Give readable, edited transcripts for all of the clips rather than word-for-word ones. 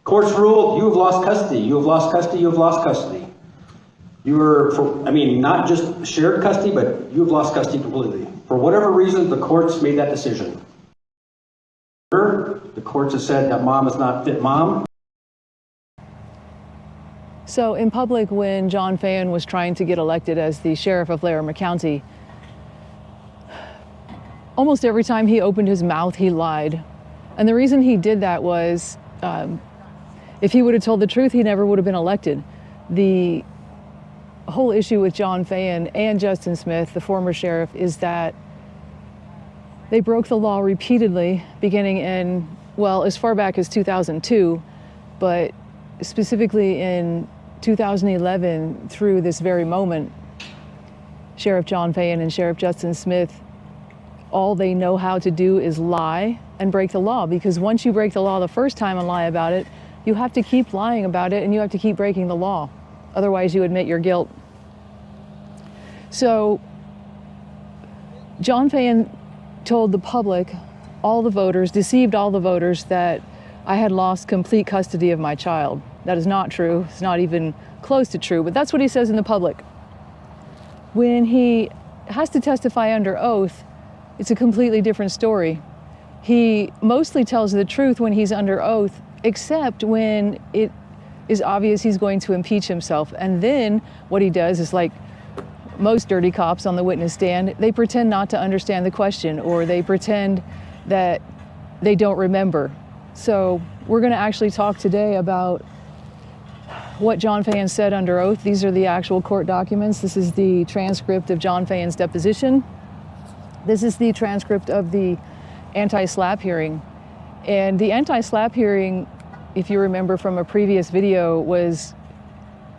Courts ruled, you have lost custody, you have lost custody, you have lost custody. You were, not just shared custody, but you have lost custody completely. For whatever reason, the courts made that decision. The courts have said that mom is not fit mom. So in public, when John Feyen was trying to get elected as the sheriff of Larimer County, almost every time he opened his mouth, he lied. And the reason he did that was, if he would have told the truth, he never would have been elected. The whole issue with John Feyen and Justin Smith, the former sheriff, is that they broke the law repeatedly, beginning in, as far back as 2002, but specifically in 2011 through this very moment. Sheriff John Feyen and Sheriff Justin Smith, all they know how to do is lie and break the law, because once you break the law the first time and lie about it, you have to keep lying about it and you have to keep breaking the law. Otherwise you admit your guilt. So John Feyen told the public, all the voters, deceived all the voters, that I had lost complete custody of my child. That is not true. It's not even close to true, but that's what he says in the public. When he has to testify under oath, it's a completely different story. He mostly tells the truth when he's under oath, except when it is obvious he's going to impeach himself. And then what he does is, like most dirty cops on the witness stand, they pretend not to understand the question, or they pretend that they don't remember. So we're going to actually talk today about what John Feyen said under oath. These are the actual court documents. This is the transcript of John Feyen's deposition. This is the transcript of the anti-SLAPP hearing. And the anti-SLAPP hearing, if you remember from a previous video, was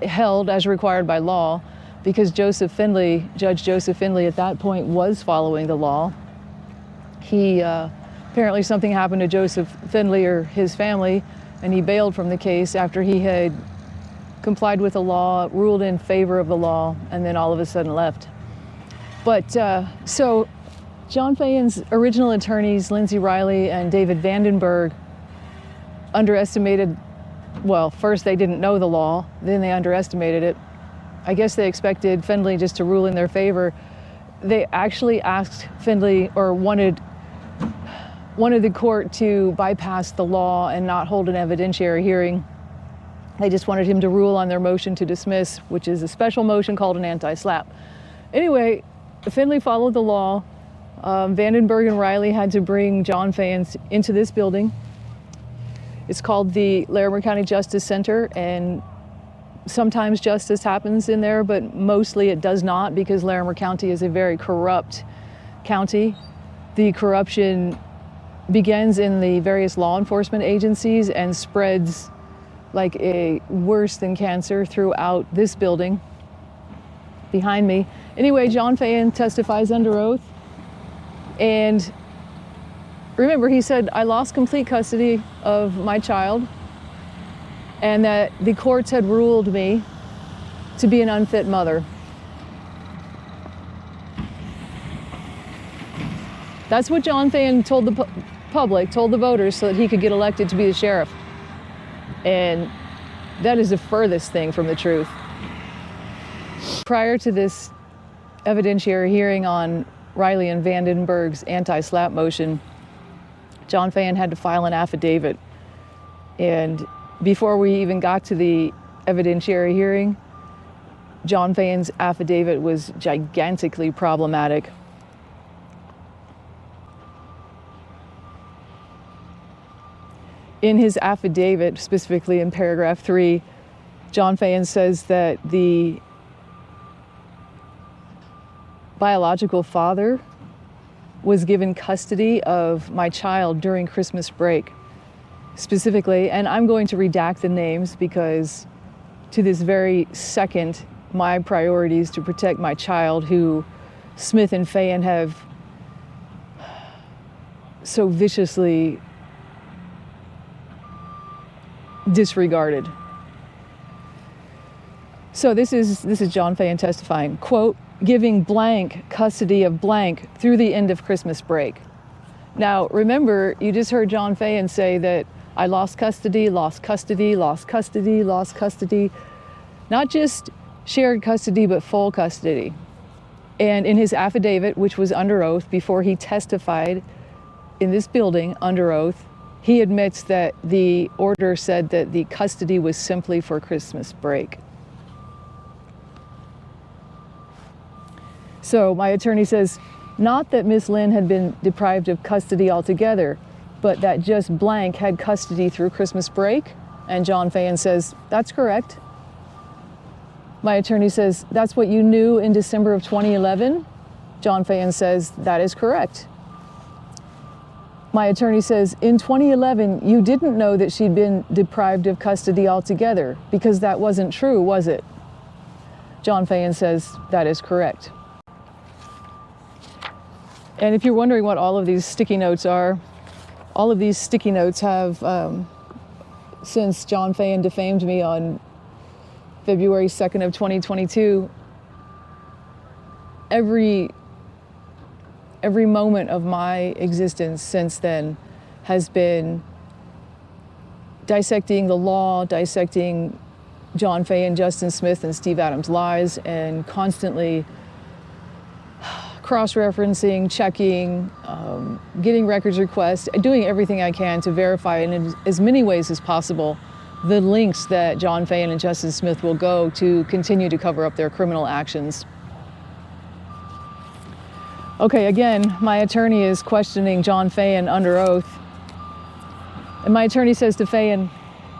held as required by law because Judge Joseph Findley at that point was following the law. Apparently something happened to Joseph Findley or his family, and he bailed from the case after he had complied with the law, ruled in favor of the law, and then all of a sudden left. But so John Feyen's original attorneys, Lindsay Riley and David Vandenberg, underestimated, first they didn't know the law, then they underestimated it. I guess they expected Findley just to rule in their favor. They actually asked Findley, or wanted the court to bypass the law and not hold an evidentiary hearing. They just wanted him to rule on their motion to dismiss, which is a special motion called an anti-SLAPP. Anyway, Findley followed the law. Vandenberg and Riley had to bring John Feyen into this building. It's called the Larimer County Justice Center, and sometimes justice happens in there, but mostly it does not, because Larimer County is a very corrupt county. The corruption begins in the various law enforcement agencies and spreads like a worse than cancer throughout this building behind me. Anyway, John Feyen testifies under oath. And remember, he said, I lost complete custody of my child, and that the courts had ruled me to be an unfit mother. That's what John Feyen told the public, told the voters, so that he could get elected to be the sheriff. And that is the furthest thing from the truth. Prior to this evidentiary hearing on Riley and Vandenberg's anti-SLAPP motion, John Feyen had to file an affidavit. And before we even got to the evidentiary hearing, John Feyen's affidavit was gigantically problematic. In his affidavit, specifically in paragraph 3, John Feyen says that the biological father was given custody of my child during Christmas break, specifically, and I'm going to redact the names because to this very second, my priority is to protect my child, who Smith and Feyen have so viciously disregarded. So this is John Feyen testifying, quote, giving blank custody of blank through the end of Christmas break. Now, remember, you just heard John Feyen say that I lost custody, lost custody, lost custody, lost custody. Not just shared custody, but full custody. And in his affidavit, which was under oath before he testified in this building under oath, he admits that the order said that the custody was simply for Christmas break. So my attorney says, not that Miss Lynn had been deprived of custody altogether, but that just blank had custody through Christmas break. And John Feyen says, that's correct. My attorney says, that's what you knew in December of 2011? John Feyen says, that is correct. My attorney says, in 2011, you didn't know that she'd been deprived of custody altogether, because that wasn't true, was it? John Feyen says, that is correct. And if you're wondering what all of these sticky notes are, all of these sticky notes have, since John Feyen defamed me on February 2nd of 2022, every moment of my existence since then has been dissecting the law, dissecting John Feyen, Justin Smith, and Steve Adams' lies, and constantly cross-referencing, checking, getting records requests, doing everything I can to verify in as many ways as possible the links that John Feyen and Justin Smith will go to continue to cover up their criminal actions. Okay, again, my attorney is questioning John Feyen under oath. And my attorney says to Feyen,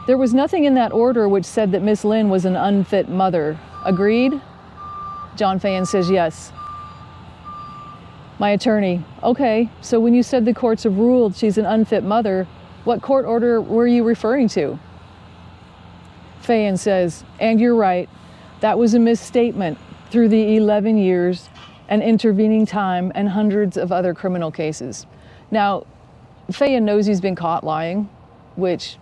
there was nothing in that order which said that Miss Lynn was an unfit mother. Agreed? John Feyen says yes. My attorney, okay, so when you said the courts have ruled she's an unfit mother, what court order were you referring to? Feyen says, and you're right, that was a misstatement through the 11 years and intervening time and hundreds of other criminal cases. Now, Feyen knows he's been caught lying, which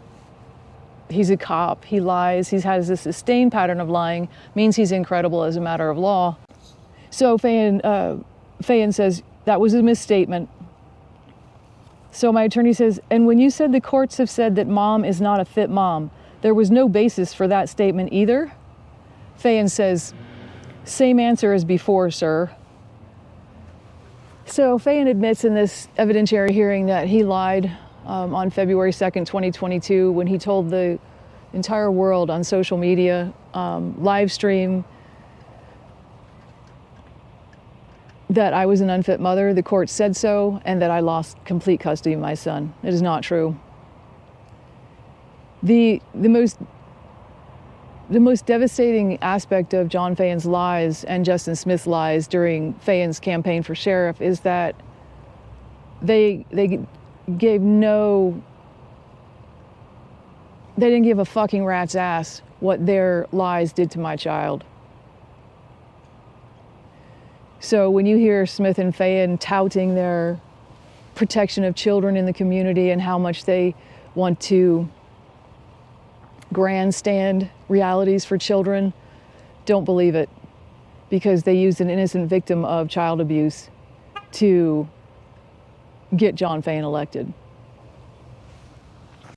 he's a cop, he lies, he has a sustained pattern of lying, means he's incredible as a matter of law. So Feyen says, that was a misstatement. So my attorney says, and when you said the courts have said that mom is not a fit mom, there was no basis for that statement either? Feyen says, same answer as before, sir. So Feyen admits in this evidentiary hearing that he lied on February 2nd, 2022, when he told the entire world on social media, live stream, that I was an unfit mother, the court said so, and that I lost complete custody of my son. It is not true. The most devastating aspect of John Feyen's lies and Justin Smith's lies during Feyen's campaign for sheriff is that they didn't give a fucking rat's ass what their lies did to my child. So when you hear Smith and Feyen touting their protection of children in the community and how much they want to grandstand realities for children, don't believe it, because they used an innocent victim of child abuse to get John Feyen elected.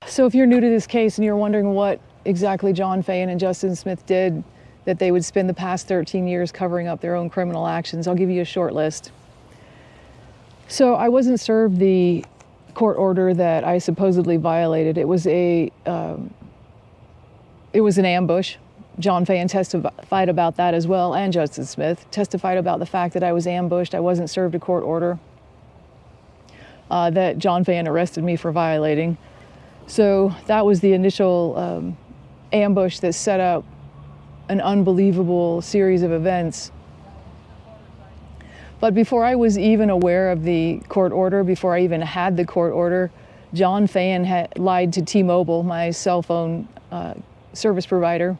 So if you're new to this case and you're wondering what exactly John Feyen and Justin Smith did that they would spend the past 13 years covering up their own criminal actions, I'll give you a short list. So I wasn't served the court order that I supposedly violated. It was an ambush. John Feyen testified about that as well, and Justin Smith testified about the fact that I was ambushed. I wasn't served a court order that John Feyen arrested me for violating. So that was the initial ambush that set up an unbelievable series of events. But before I was even aware of the court order, before I even had the court order, John Feyen had lied to T-Mobile, my cell phone service provider.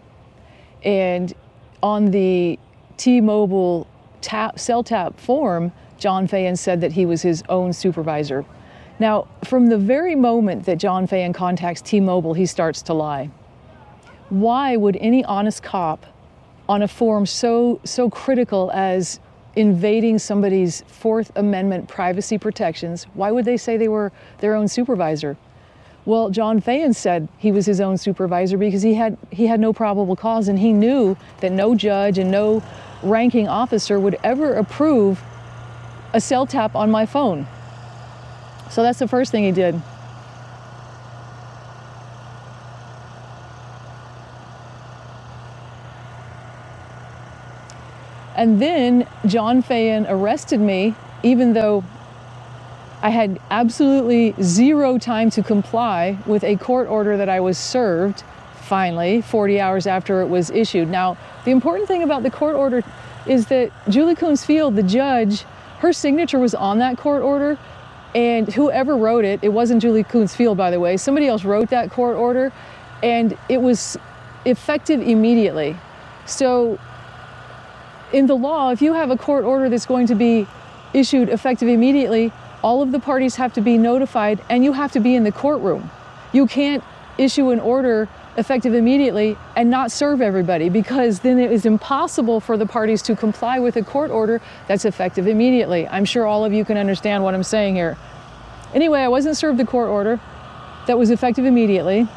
And on the T-Mobile cell tap form, John Feyen said that he was his own supervisor. Now, from the very moment that John Feyen contacts T-Mobile, he starts to lie. Why would any honest cop on a form so critical as invading somebody's Fourth Amendment privacy protections, why would they say they were their own supervisor? Well, John Feyen said he was his own supervisor because he had no probable cause, and he knew that no judge and no ranking officer would ever approve a cell tap on my phone. So that's the first thing he did. And then John Feyen arrested me, even though I had absolutely zero time to comply with a court order that I was served, finally, 40 hours after it was issued. Now, the important thing about the court order is that Julie Coons-Field, the judge, her signature was on that court order, and whoever wrote it, it wasn't Julie Coons-Field, by the way, somebody else wrote that court order, and it was effective immediately. So, in the law, if you have a court order that's going to be issued effective immediately, all of the parties have to be notified, and you have to be in the courtroom. You can't issue an order effective immediately and not serve everybody, because then it is impossible for the parties to comply with a court order that's effective immediately. I'm sure all of you can understand what I'm saying here. Anyway, I wasn't served the court order that was effective immediately.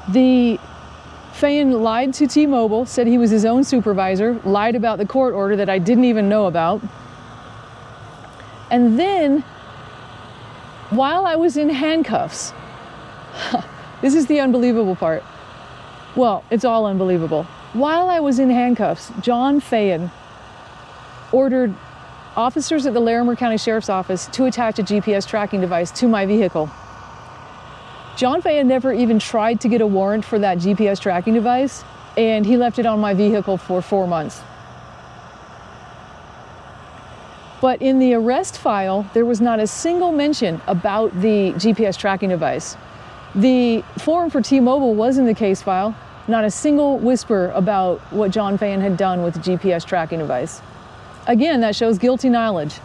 The Feyen lied to T-Mobile, said he was his own supervisor, lied about the court order that I didn't even know about. And then, while I was in handcuffs, this is the unbelievable part. Well, it's all unbelievable. While I was in handcuffs, John Feyen ordered officers at the Larimer County Sheriff's Office to attach a GPS tracking device to my vehicle. John Feyen never even tried to get a warrant for that GPS tracking device, and he left it on my vehicle for 4 months. But in the arrest file, there was not a single mention about the GPS tracking device. The form for T-Mobile was in the case file, not a single whisper about what John Feyen had done with the GPS tracking device. Again, that shows guilty knowledge.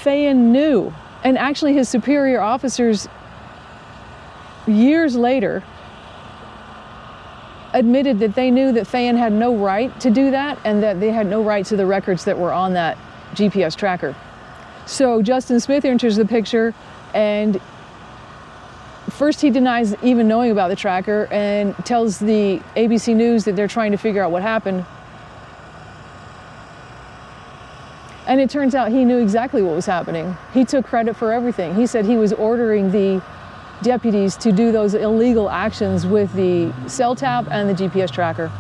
Feyen knew, and actually his superior officers years later admitted that they knew that Feyen had no right to do that, and that they had no right to the records that were on that GPS tracker. So Justin Smith enters the picture, and first he denies even knowing about the tracker and tells the ABC News that they're trying to figure out what happened. And it turns out he knew exactly what was happening. He took credit for everything. He said he was ordering the deputies to do those illegal actions with the cell tap and the GPS tracker.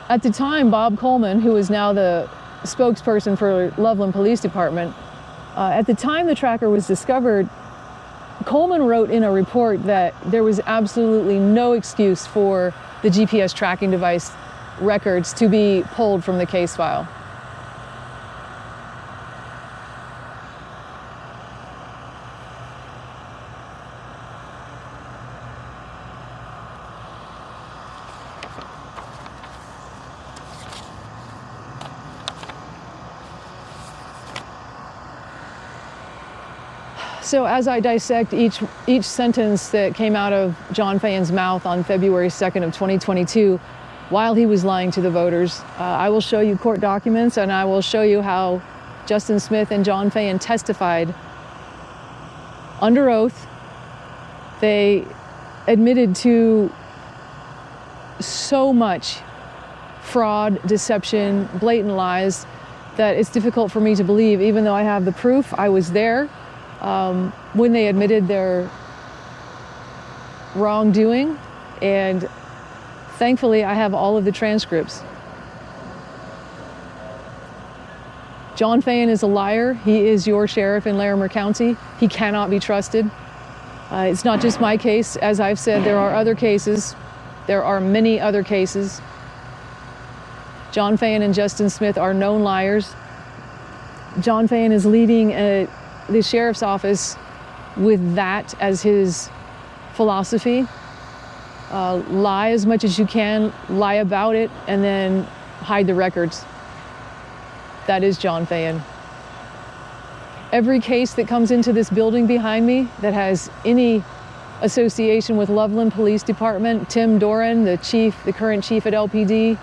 At the time, Bob Coleman, who is now the spokesperson for Loveland Police Department, at the time the tracker was discovered, Coleman wrote in a report that there was absolutely no excuse for the GPS tracking device records to be pulled from the case file. So as I dissect each sentence that came out of John Feyen's mouth on February 2nd of 2022, while he was lying to the voters, I will show you court documents, and I will show you how Justin Smith and John Feyen testified under oath. They admitted to so much fraud, deception, blatant lies that it's difficult for me to believe, even though I have the proof. I was there when they admitted their wrongdoing, and thankfully I have all of the transcripts. John Feyen is a liar. He is your sheriff in Larimer County. He cannot be trusted. It's not just my case. As I've said, there are other cases. There are many other cases. John Feyen and Justin Smith are known liars. John Feyen is leading the sheriff's office with that as his philosophy. Lie as much as you can, lie about it, and then hide the records. That is John Feyen. Every case that comes into this building behind me that has any association with Loveland Police Department, Tim Doran, the current chief at LPD,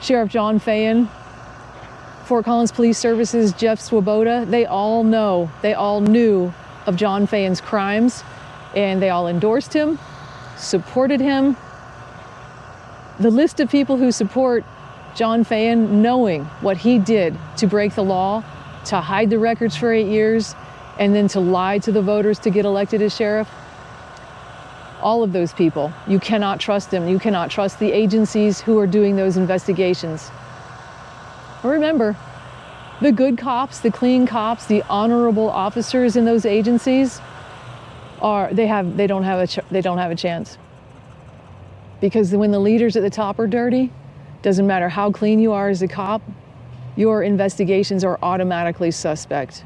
Sheriff John Feyen, Fort Collins Police Services, Jeff Swoboda, they all knew of John Feyen's crimes, and they all endorsed him, supported him. The list of people who support John Feyen, knowing what he did to break the law, to hide the records for 8 years, and then to lie to the voters to get elected as sheriff, all of those people, you cannot trust them. You cannot trust the agencies who are doing those investigations. Remember, the good cops, the clean cops, the honorable officers in those agencies they don't have a chance. Because when the leaders at the top are dirty, doesn't matter how clean you are as a cop, your investigations are automatically suspect.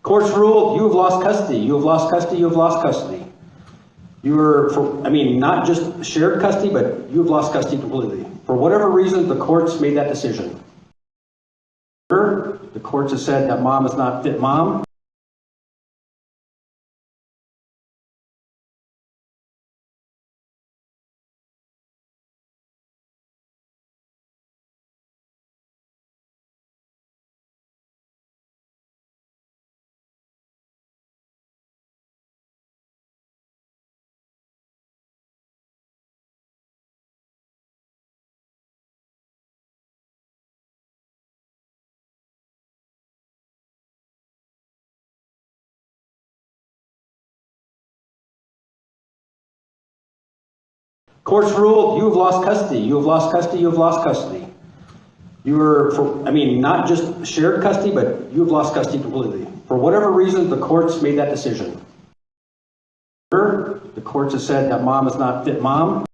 Courts ruled, you have lost custody, you have lost custody, you have lost custody. Not just shared custody, but you have lost custody completely. For whatever reason, the courts made that decision. The courts have said that mom is not fit mom. Courts ruled, you have lost custody, you have lost custody, you have lost custody. Not just shared custody, but you have lost custody completely. For whatever reason, the courts made that decision. The courts have said that mom is not fit mom.